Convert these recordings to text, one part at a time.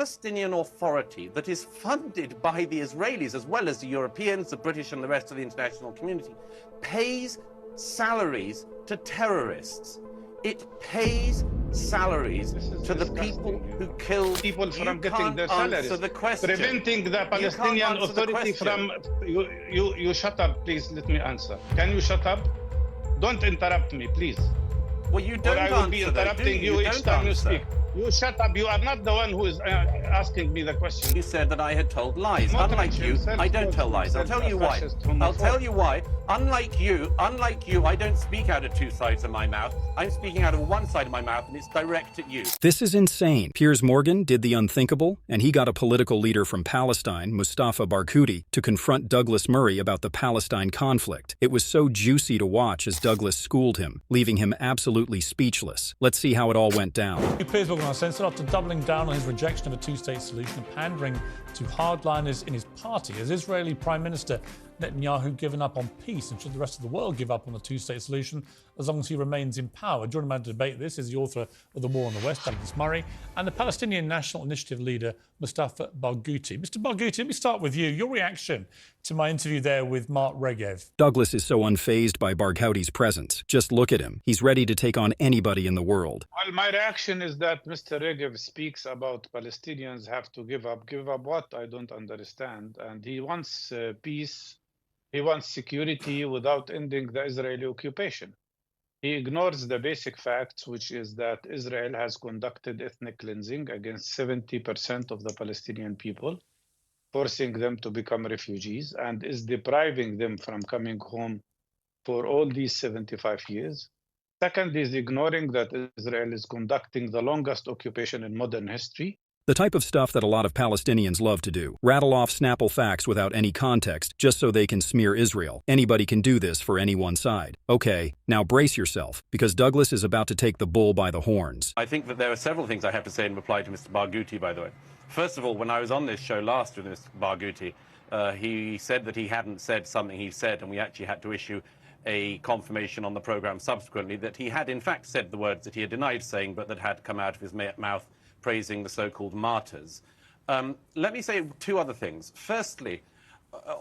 Palestinian Authority that is funded by the Israelis as well as the Europeans, the British and the rest of the international community pays salaries to terrorists. It pays salaries to the people who killed people from getting their salaries. The question. Preventing the Palestinian Authority from... You shut up, please. Let me answer. Can you shut up? Don't interrupt me, please. Well, you don't answer. Or I will be interrupting you each time you speak. You shut up. You are not the one who is asking me the question. You said that I had told lies. Unlike you, I don't tell lies. I'll tell you why. I'll tell you why. Unlike you, I don't speak out of two sides of my mouth. I'm speaking out of one side of my mouth, and it's direct at you. This is insane. Piers Morgan did the unthinkable, and he got a political leader from Palestine, Mustafa Barghouti, to confront Douglas Murray about the Palestine conflict. It was so juicy to watch as Douglas schooled him, leaving him absolutely speechless. Let's see how it all went down. Piers Morgan, after doubling down on his rejection of a two-state solution and pandering to hardliners in his party, has Israeli Prime Minister Netanyahu given up on peace, and should the rest of the world give up on a two-state solution as long as he remains in power? Joining me to debate this is the author of The War on the West, Douglas Murray, and the Palestinian National Initiative leader, Mustafa Barghouti. Mr. Barghouti, let me start with you. Your reaction to my interview there with Mark Regev. Douglas is so unfazed by Barghouti's presence. Just look at him. He's ready to take on anybody in the world. Well, my reaction is that Mr. Regev speaks about Palestinians have to give up. Give up what? I don't understand. And he wants peace. He wants security without ending the Israeli occupation. He ignores the basic facts, which is that Israel has conducted ethnic cleansing against 70% of the Palestinian people, forcing them to become refugees, and is depriving them from coming home for all these 75 years. Second, is ignoring that Israel is conducting the longest occupation in modern history. The type of stuff that a lot of Palestinians love to do. Rattle off Snapple facts without any context, just so they can smear Israel. Anybody can do this for any one side. Okay, now brace yourself, because Douglas is about to take the bull by the horns. I think that there are several things I have to say in reply to Mr. Barghouti, by the way. First of all, when I was on this show last with Mr. Barghouti, he said that he hadn't said something he said, and we actually had to issue a confirmation on the program subsequently that he had in fact said the words that he had denied saying, but that had come out of his mouth, praising the so-called martyrs. Let me say two other things. Firstly,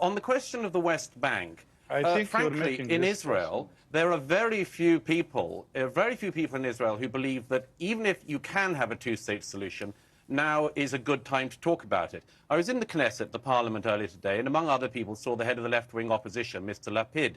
on the question of the West Bank, frankly, in Israel, there are very few people in Israel who believe that even if you can have a two-state solution, now is a good time to talk about it. I was in the Knesset, the parliament, earlier today, and among other people saw the head of the left-wing opposition, Mr. Lapid.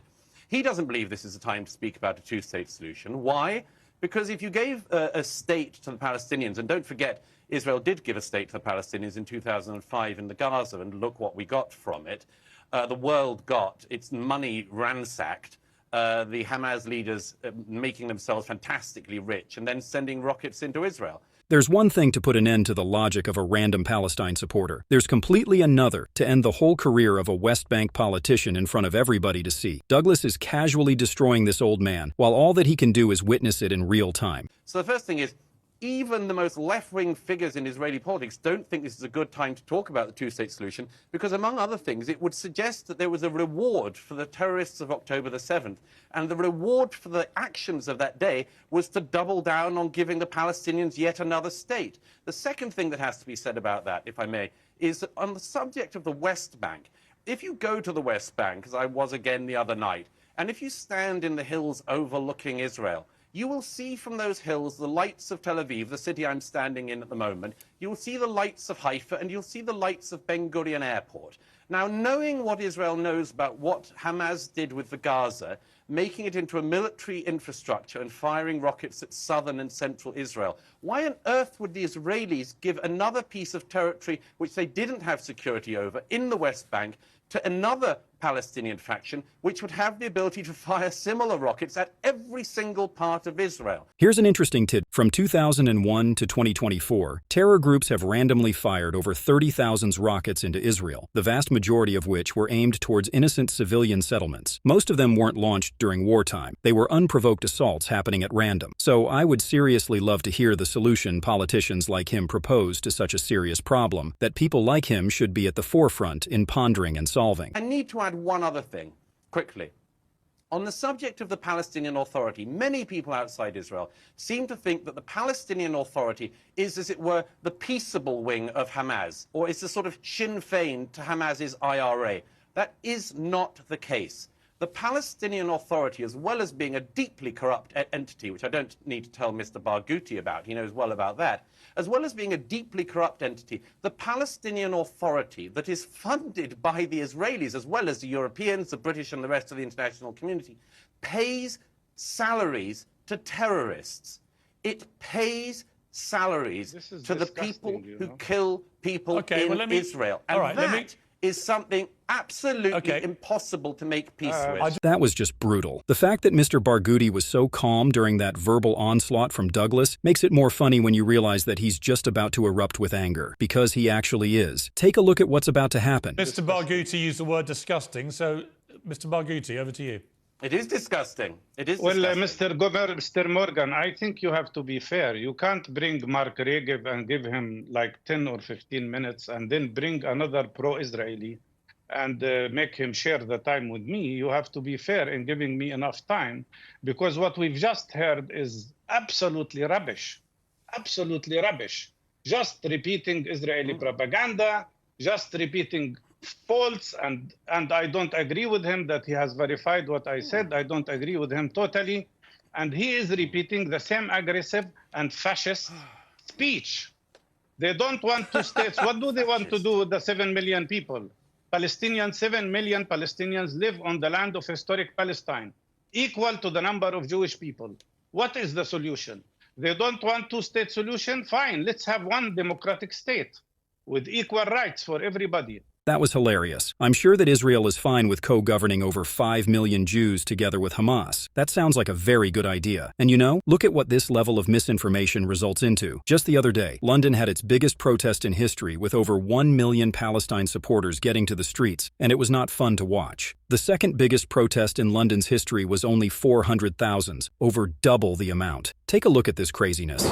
He doesn't believe this is a time to speak about a two-state solution. Why? Because if you gave a state to the Palestinians, and don't forget, Israel did give a state to the Palestinians in 2005 in the Gaza, and look what we got from it. The world got its money ransacked, the Hamas leaders making themselves fantastically rich, and then sending rockets into Israel. There's one thing to put an end to the logic of a random Palestine supporter. There's completely another to end the whole career of a West Bank politician in front of everybody to see. Douglas is casually destroying this old man, while all that he can do is witness it in real time. So the first thing is, even the most left-wing figures in Israeli politics don't think this is a good time to talk about the two-state solution because, among other things, it would suggest that there was a reward for the terrorists of October the 7th, and the reward for the actions of that day was to double down on giving the Palestinians yet another state. The second thing that has to be said about that, if I may, is that on the subject of the West Bank, if you go to the West Bank, as I was again the other night, and if you stand in the hills overlooking Israel, you will see from those hills the lights of Tel Aviv, the city I'm standing in at the moment. You'll see the lights of Haifa, and you'll see the lights of Ben Gurion Airport. Now, knowing what Israel knows about what Hamas did with the Gaza, making it into a military infrastructure and firing rockets at southern and central Israel, why on earth would the Israelis give another piece of territory which they didn't have security over in the West Bank to another Palestinian faction, which would have the ability to fire similar rockets at every single part of Israel? Here's an interesting tidbit. From 2001 to 2024, terror groups have randomly fired over 30,000 rockets into Israel, the vast majority of which were aimed towards innocent civilian settlements. Most of them weren't launched during wartime. They were unprovoked assaults happening at random. So I would seriously love to hear the solution politicians like him propose to such a serious problem that people like him should be at the forefront in pondering and solving. I need to add one other thing, quickly. On the subject of the Palestinian Authority, many people outside Israel seem to think that the Palestinian Authority is, as it were, the peaceable wing of Hamas, or is the sort of Sinn Féin to Hamas's IRA. That is not the case. The Palestinian Authority, as well as being a deeply corrupt entity, which I don't need to tell Mr. Barghouti about, he knows well about that, as well as being a deeply corrupt entity, the Palestinian Authority that is funded by the Israelis, as well as the Europeans, the British and the rest of the international community, pays salaries to terrorists. It pays salaries to the people who kill people in Israel. And that is something absolutely impossible to make peace with. That was just brutal. The fact that Mr. Barghouti was so calm during that verbal onslaught from Douglas makes it more funny when you realize that he's just about to erupt with anger, because he actually is. Take a look at what's about to happen. Mr. Barghouti used the word disgusting, so Mr. Barghouti, over to you. It is disgusting. It is well, disgusting. Mr. Morgan, I think you have to be fair. You can't bring Mark Regev and give him like 10 or 15 minutes and then bring another pro-Israeli and make him share the time with me. You have to be fair in giving me enough time, because what we've just heard is absolutely rubbish. Absolutely rubbish. Just repeating Israeli propaganda, just repeating false, and I don't agree with him that he has verified what I said. I don't agree with him totally. And he is repeating the same aggressive and fascist speech. They don't want two states. What do they want to do with the 7 million people? 7 million Palestinians live on the land of historic Palestine, equal to the number of Jewish people. What is the solution? They don't want two-state solution? Fine, let's have one democratic state with equal rights for everybody. That was hilarious. I'm sure that Israel is fine with co-governing over 5 million Jews together with Hamas. That sounds like a very good idea. And you know, look at what this level of misinformation results into. Just the other day, London had its biggest protest in history, with over 1 million Palestine supporters getting to the streets, and it was not fun to watch. The second biggest protest in London's history was only 400,000, over double the amount. Take a look at this craziness.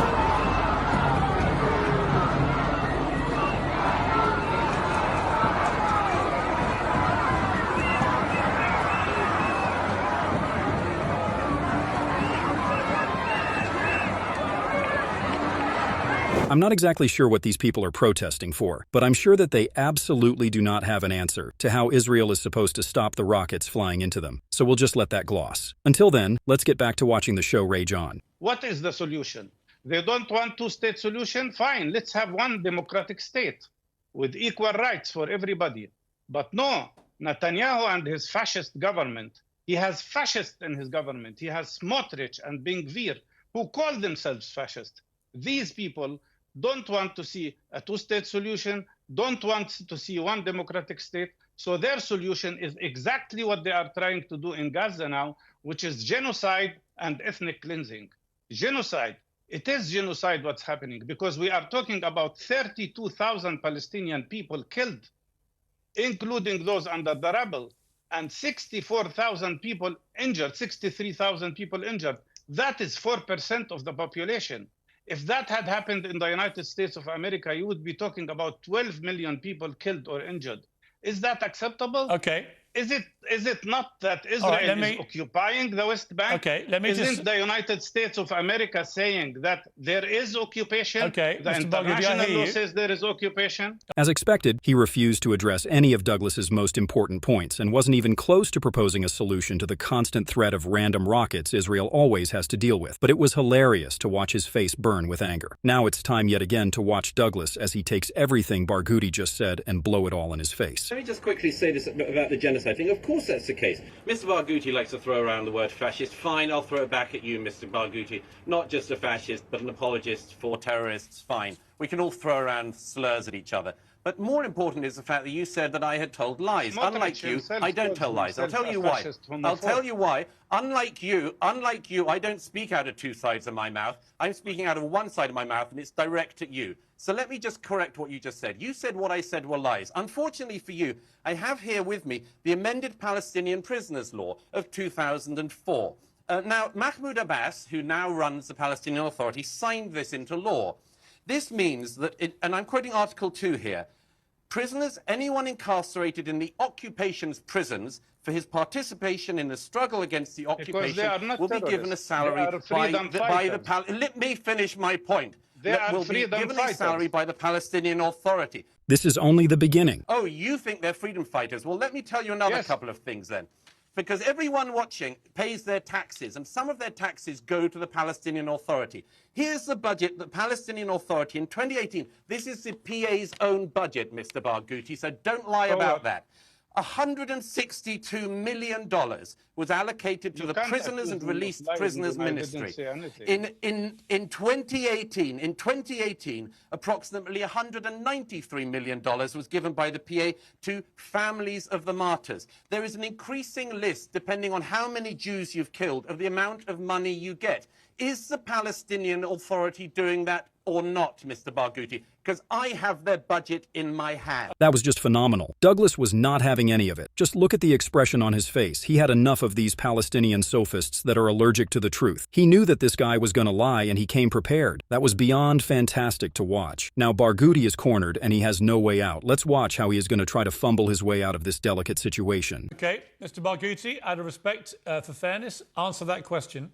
I'm not exactly sure what these people are protesting for, but I'm sure that they absolutely do not have an answer to how Israel is supposed to stop the rockets flying into them. So we'll just let that gloss. Until then, let's get back to watching the show rage on. What is the solution? They don't want two-state solution? Fine, let's have one democratic state with equal rights for everybody. But no, Netanyahu and his fascist government, he has fascists in his government. He has Smotrich and Ben-Gvir, who call themselves fascist. These people don't want to see a two-state solution, don't want to see one democratic state. So their solution is exactly what they are trying to do in Gaza now, which is genocide and ethnic cleansing. Genocide. It is genocide what's happening, because we are talking about 32,000 Palestinian people killed, including those under the rubble, and 64,000 people injured, 63,000 people injured. That is 4% of the population. If that had happened in the United States of America, you would be talking about 12 million people killed or injured. Is that acceptable? Okay. Is it not that Israel is occupying the West Bank? Okay, Isn't the United States of America saying that there is occupation? Okay, the international law says there is occupation. As expected, he refused to address any of Douglas's most important points and wasn't even close to proposing a solution to the constant threat of random rockets Israel always has to deal with. But it was hilarious to watch his face burn with anger. Now it's time yet again to watch Douglas as he takes everything Barghouti just said and blow it all in his face. Let me just quickly say this about the genocide thing. Of course that's the case. Mr. Barghouti likes to throw around the word fascist. Fine, I'll throw it back at you, Mr. Barghouti. Not just a fascist, but an apologist for terrorists. Fine. We can all throw around slurs at each other. But more important is the fact that you said that I had told lies. Unlike you, I don't tell lies. I'll tell you why. I'll tell you why. Unlike you, I don't speak out of two sides of my mouth. I'm speaking out of one side of my mouth, and it's direct at you. So let me just correct what you just said. You said what I said were lies. Unfortunately for you, I have here with me the amended Palestinian Prisoners Law of 2004. Now, Mahmoud Abbas, who now runs the Palestinian Authority, signed this into law. This means that, and I'm quoting Article 2 here, Prisoners, anyone incarcerated in the occupation's prisons for his participation in the struggle against the occupation will be given a salary let me finish my point. Will be given a salary by the Palestinian Authority. This is only the beginning. Oh, you think they're freedom fighters? Well, let me tell you another couple of things then. Because everyone watching pays their taxes, and some of their taxes go to the Palestinian Authority. Here's the budget, the Palestinian Authority in 2018. This is the PA's own budget, Mr. Barghouti, so don't lie about that. $162 million was allocated to the Prisoners and Released Prisoners Ministry. In 2018, approximately $193 million was given by the PA to families of the martyrs. There is an increasing list, depending on how many Jews you've killed, of the amount of money you get. Is the Palestinian Authority doing that or not, Mr. Barghouti? Because I have their budget in my hand. That was just phenomenal. Douglas was not having any of it. Just look at the expression on his face. He had enough of these Palestinian sophists that are allergic to the truth. He knew that this guy was going to lie, and he came prepared. That was beyond fantastic to watch. Now Barghouti is cornered, and he has no way out. Let's watch how he is going to try to fumble his way out of this delicate situation. Okay, Mr. Barghouti, out of respect for fairness, answer that question.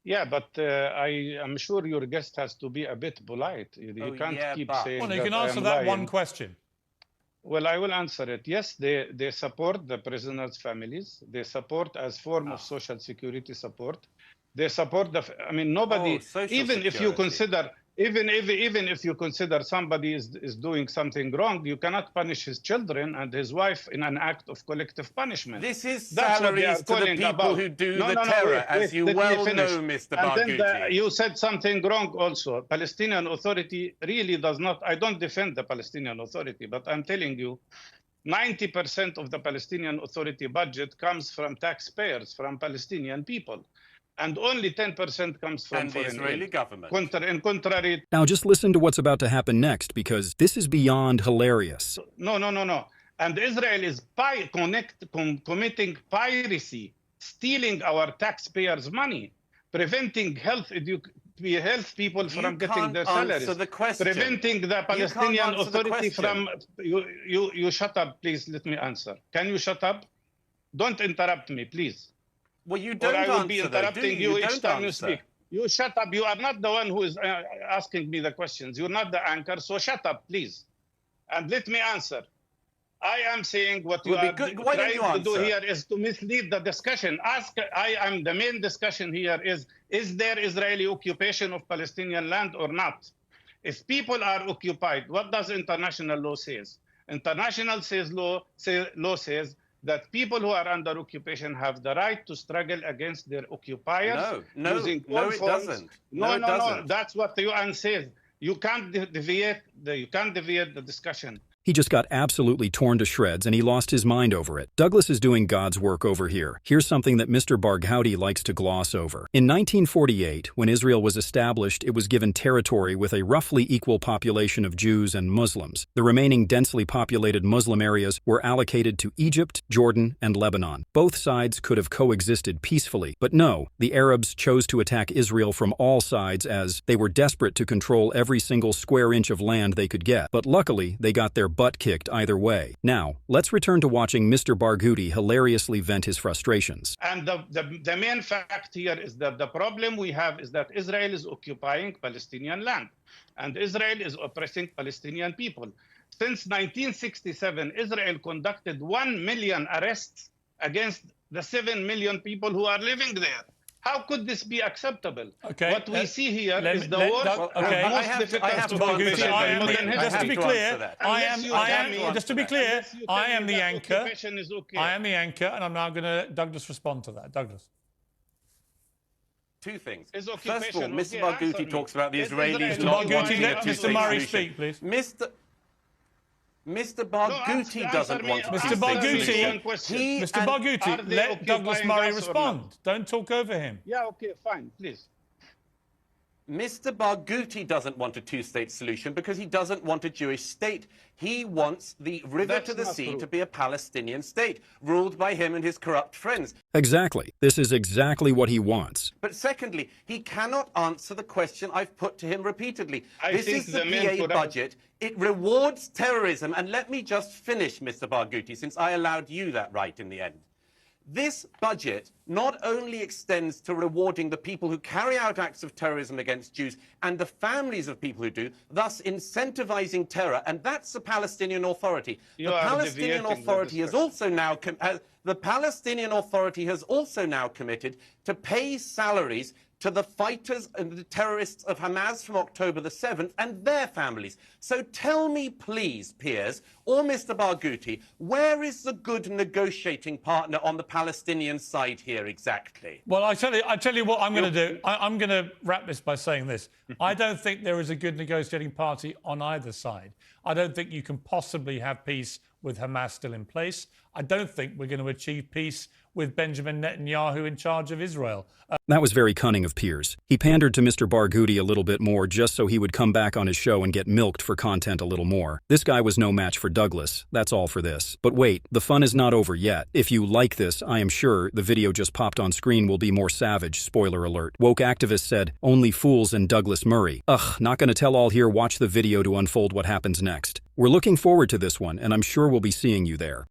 Yeah, but I am sure your guest has to be a bit polite. You can't keep saying well, you can answer that one question. Well, I will answer it. Yes, they support the prisoners' families. They support as form of social security support. They support the. I mean, nobody. Even if you consider, even if you consider somebody is doing something wrong, you cannot punish his children and his wife in an act of collective punishment. This is salaries to the people who do the terror, as you well know, Mr. Barghouti. And then you said something wrong also. Palestinian Authority really does not. I don't defend the Palestinian Authority, but I'm telling you, 90% of the Palestinian Authority budget comes from taxpayers, from Palestinian people. And only 10% comes from the Israeli government. Contrary. Now just listen to what's about to happen next, because this is beyond hilarious. No. And Israel is committing piracy, stealing our taxpayers' money, preventing health people from getting their salaries. The question. Preventing the Palestinian Authority from. You shut up, please. Let me answer. Can you shut up? Don't interrupt me, please. Well, you don't answer. Or I will be interrupting you each time you speak. You shut up. You are not the one who is asking me the questions. You're not the anchor, so shut up, please. And let me answer. I am saying what you are trying to do here is to mislead the discussion. The main discussion here is there Israeli occupation of Palestinian land or not? If people are occupied, what does international law says? International law says that people who are under occupation have the right to struggle against their occupiers. No, it doesn't. No. That's what the UN says. You can't deviate the discussion. He just got absolutely torn to shreds, and he lost his mind over it. Douglas is doing God's work over here. Here's something that Mr. Barghouti likes to gloss over. In 1948, when Israel was established, it was given territory with a roughly equal population of Jews and Muslims. The remaining densely populated Muslim areas were allocated to Egypt, Jordan, and Lebanon. Both sides could have coexisted peacefully, but no, the Arabs chose to attack Israel from all sides as they were desperate to control every single square inch of land they could get. But luckily, they got their butt kicked either way. Now, let's return to watching Mr. Barghouti hilariously vent his frustrations. And the main fact here is that the problem we have is that Israel is occupying Palestinian land, and Israel is oppressing Palestinian people. Since 1967, Israel conducted 1 million arrests against the 7 million people who are living there. How could this be acceptable? Okay, what we see here is the worst and most difficult occupation. Just to be clear, I am the anchor. I am the anchor, and I'm now going to Douglas respond to that. Douglas. Two things. First of all, Mr. Barghouti talks about the Israelis not wanting a two-state solution. Mr. Murray, speak, please. Mr. Barghouti doesn't want to. Mr. Barghouti, let Douglas Murray respond. Don't talk over him. Yeah, okay, fine, please. Mr. Barghouti doesn't want a two-state solution because he doesn't want a Jewish state. He wants the river to the sea to be a Palestinian state, ruled by him and his corrupt friends. Exactly. This is exactly what he wants. But secondly, he cannot answer the question I've put to him repeatedly. This is the PA budget It rewards terrorism. And let me just finish, Mr. Barghouti, since I allowed you that right in the end. This budget not only extends to rewarding the people who carry out acts of terrorism against Jews and the families of people who do, thus incentivizing terror, and that's the Palestinian Authority. The Palestinian Authority has also now the Palestinian Authority has also now committed to pay salaries to the fighters and the terrorists of Hamas from October the 7th and their families. So tell me, please, Piers, or Mr. Barghouti, where is the good negotiating partner on the Palestinian side here exactly? Well, I tell you what I'm going to do. I'm going to wrap this by saying this. I don't think there is a good negotiating party on either side. I don't think you can possibly have peace with Hamas still in place. I don't think we're going to achieve peace with Benjamin Netanyahu in charge of Israel. That was very cunning of Piers. He pandered to Mr. Barghouti a little bit more just so he would come back on his show and get milked for content a little more. This guy was no match for Douglas. That's all for this. But wait, the fun is not over yet. If you like this, I am sure the video just popped on screen will be more savage. Spoiler alert. Woke activist said, only fools and Douglas Murray. Ugh, not gonna tell all here. Watch the video to unfold what happens next. We're looking forward to this one, and I'm sure we'll be seeing you there.